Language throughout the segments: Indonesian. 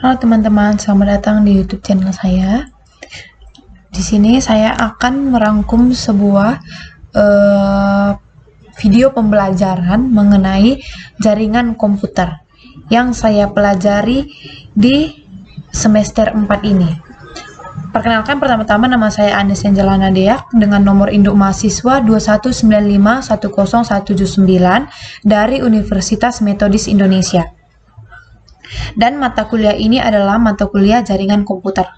Halo teman-teman, selamat datang di YouTube channel saya. Di sini saya akan merangkum sebuah video pembelajaran mengenai jaringan komputer yang saya pelajari di semester 4 ini. Perkenalkan, pertama-tama nama saya Anis Angelana Deak dengan nomor induk mahasiswa 219510179 dari Universitas Metodis Indonesia. Dan mata kuliah ini adalah mata kuliah jaringan komputer.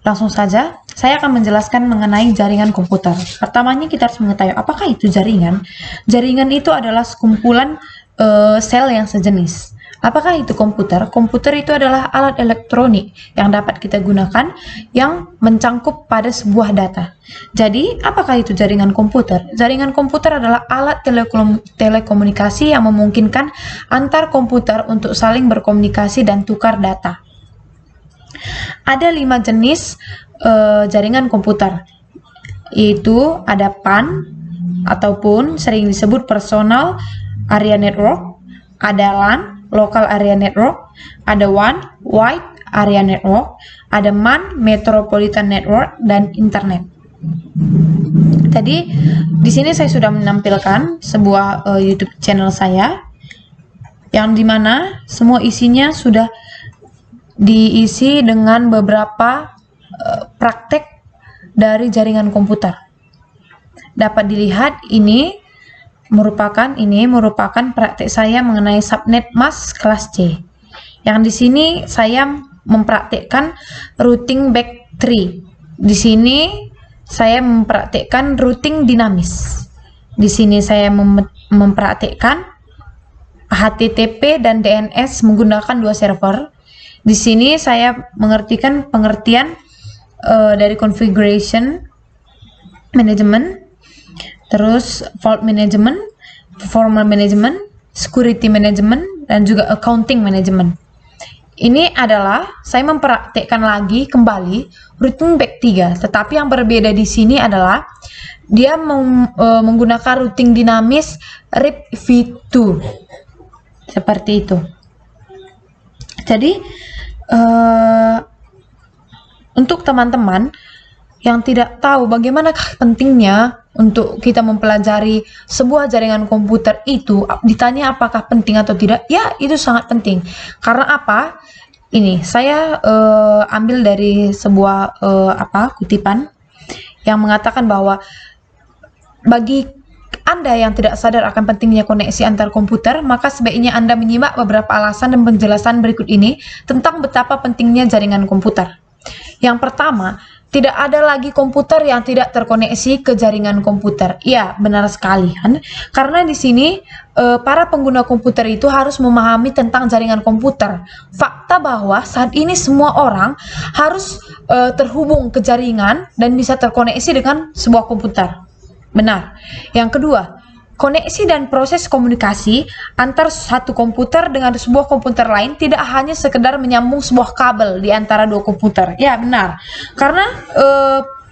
Langsung saja, saya akan menjelaskan mengenai jaringan komputer. Pertamanya kita harus mengetahui apakah itu jaringan. Jaringan itu adalah sekumpulan sel yang sejenis. Apakah itu komputer? Komputer itu adalah alat elektronik yang dapat kita gunakan yang mencangkup pada sebuah data. Jadi, apakah itu jaringan komputer? Jaringan komputer adalah alat telekomunikasi yang memungkinkan antar komputer untuk saling berkomunikasi dan tukar data. Ada 5 jenis jaringan komputer, yaitu ada PAN ataupun sering disebut Personal Area Network, ada LAN, Local Area Network, ada WAN, Wide Area Network, ada MAN, Metropolitan Network, dan Internet. Tadi di sini saya sudah menampilkan sebuah YouTube channel saya, yang dimana semua isinya sudah diisi dengan beberapa praktek dari jaringan komputer. Dapat dilihat ini merupakan praktek saya mengenai subnet mask kelas C. Yang di sini saya mempraktekkan routing back tree. Di sini saya mempraktekkan routing dinamis. Di sini saya mempraktekkan HTTP dan DNS menggunakan 2 server. Di sini saya mengertikan pengertian dari configuration management, terus fault management, performance management, security management, dan juga accounting management. Ini adalah saya mempraktekkan lagi kembali routing back 3, tetapi yang berbeda di sini adalah dia menggunakan routing dinamis RIP v2 seperti itu. Jadi untuk teman-teman yang tidak tahu bagaimanakah pentingnya untuk kita mempelajari sebuah jaringan komputer itu, ditanya apakah penting atau tidak, ya itu sangat penting. Karena apa? Ini saya ambil dari sebuah kutipan yang mengatakan bahwa bagi Anda yang tidak sadar akan pentingnya koneksi antar komputer, maka sebaiknya Anda menyimak beberapa alasan dan penjelasan berikut ini tentang betapa pentingnya jaringan komputer. Yang pertama, tidak ada lagi komputer yang tidak terkoneksi ke jaringan komputer. Ya, benar sekali. Karena di sini para pengguna komputer itu harus memahami tentang jaringan komputer. Fakta bahwa saat ini semua orang harus terhubung ke jaringan dan bisa terkoneksi dengan sebuah komputer. Benar. Yang kedua, koneksi dan proses komunikasi antar satu komputer dengan sebuah komputer lain tidak hanya sekedar menyambung sebuah kabel di antara 2 komputer. Ya, benar. Karena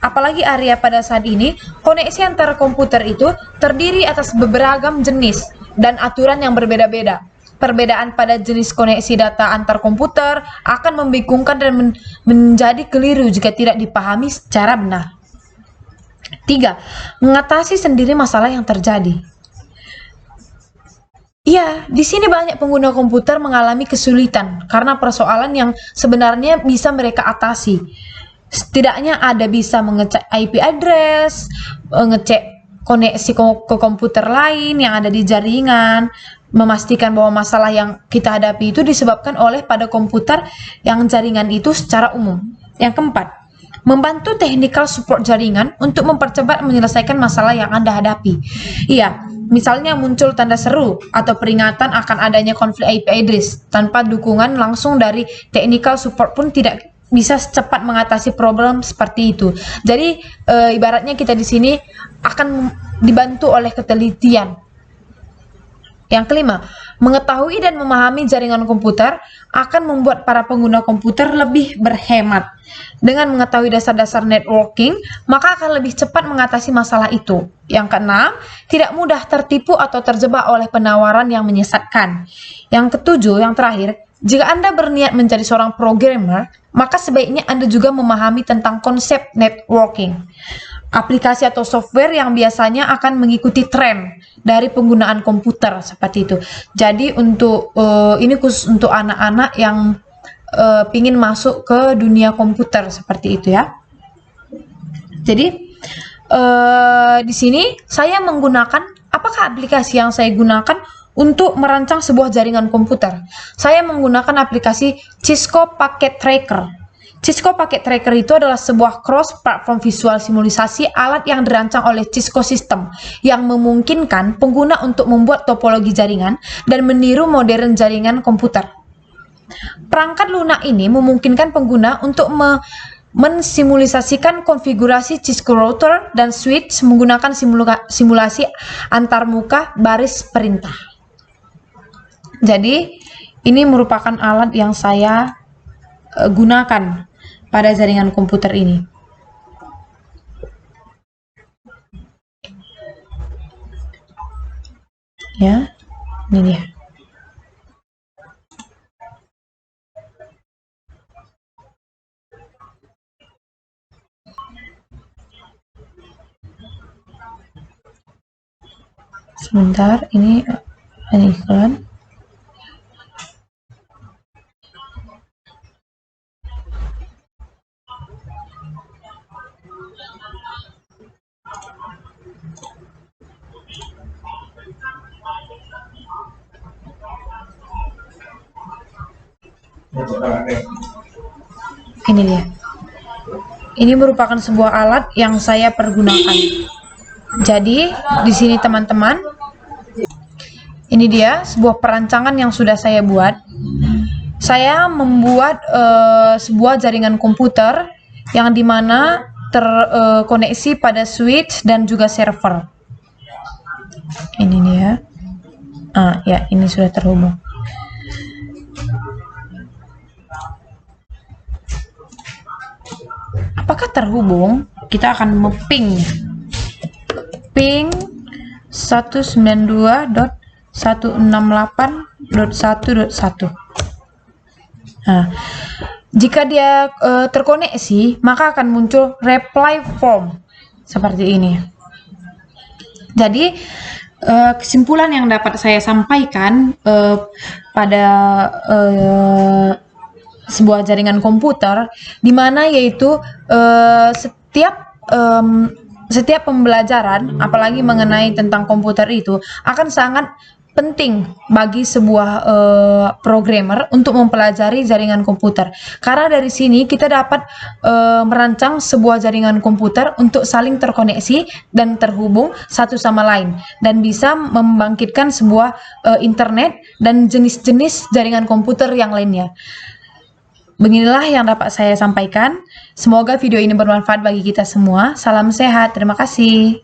apalagi area pada saat ini, koneksi antara komputer itu terdiri atas beragam jenis dan aturan yang berbeda-beda. Perbedaan pada jenis koneksi data antar komputer akan membingungkan dan menjadi keliru jika tidak dipahami secara benar. 3. Mengatasi sendiri masalah yang terjadi. Ya, di sini banyak pengguna komputer mengalami kesulitan karena persoalan yang sebenarnya bisa mereka atasi. Setidaknya ada bisa mengecek IP address, ngecek koneksi ke komputer lain yang ada di jaringan, memastikan bahwa masalah yang kita hadapi itu disebabkan oleh pada komputer yang jaringan itu secara umum. Yang keempat, membantu technical support jaringan untuk mempercepat menyelesaikan masalah yang Anda hadapi. Iya, misalnya muncul tanda seru atau peringatan akan adanya konflik IP address. Tanpa dukungan langsung dari technical support pun tidak bisa secepat mengatasi problem seperti itu. Jadi ibaratnya kita di sini akan dibantu oleh ketelitian. Yang kelima, mengetahui dan memahami jaringan komputer akan membuat para pengguna komputer lebih berhemat. Dengan mengetahui dasar-dasar networking, maka akan lebih cepat mengatasi masalah itu. Yang keenam, tidak mudah tertipu atau terjebak oleh penawaran yang menyesatkan. Yang ketujuh, yang terakhir, Jika Anda berniat menjadi seorang programmer, maka sebaiknya Anda juga memahami tentang konsep networking. Aplikasi atau software yang biasanya akan mengikuti tren dari penggunaan komputer seperti itu. Jadi untuk ini khusus untuk anak-anak yang ingin masuk ke dunia komputer seperti itu ya. Jadi di sini saya menggunakan, apakah aplikasi yang saya gunakan untuk merancang sebuah jaringan komputer? Saya menggunakan aplikasi Cisco Packet Tracker. Cisco Packet Tracker itu adalah sebuah cross-platform visual simulasi alat yang dirancang oleh Cisco System yang memungkinkan pengguna untuk membuat topologi jaringan dan meniru modern jaringan komputer. Perangkat lunak ini memungkinkan pengguna untuk mensimulasikan konfigurasi Cisco router dan switch menggunakan simulasi antarmuka baris perintah. Jadi, ini merupakan alat yang saya gunakan pada jaringan komputer ini. Ya, ini dia. Sebentar, ini iklan. Ini dia. Ini merupakan sebuah alat yang saya pergunakan. Jadi, di sini teman-teman, ini dia sebuah perancangan yang sudah saya buat. Saya membuat sebuah jaringan komputer yang dimana terkoneksi pada switch dan juga server. Ini dia. Ya, ini sudah terhubung. Apakah terhubung? Kita akan meping ping 192.168.1.1. Nah, jika dia terkoneksi, maka akan muncul reply form seperti ini. Jadi kesimpulan yang dapat saya sampaikan pada sebuah jaringan komputer, di mana yaitu setiap pembelajaran, apalagi mengenai tentang komputer itu, akan sangat penting bagi sebuah programmer untuk mempelajari jaringan komputer. Karena dari sini kita dapat merancang sebuah jaringan komputer untuk saling terkoneksi dan terhubung satu sama lain, dan bisa membangkitkan sebuah internet dan jenis-jenis jaringan komputer yang lainnya. Beginilah yang dapat saya sampaikan. Semoga video ini bermanfaat bagi kita semua. Salam sehat. Terima kasih.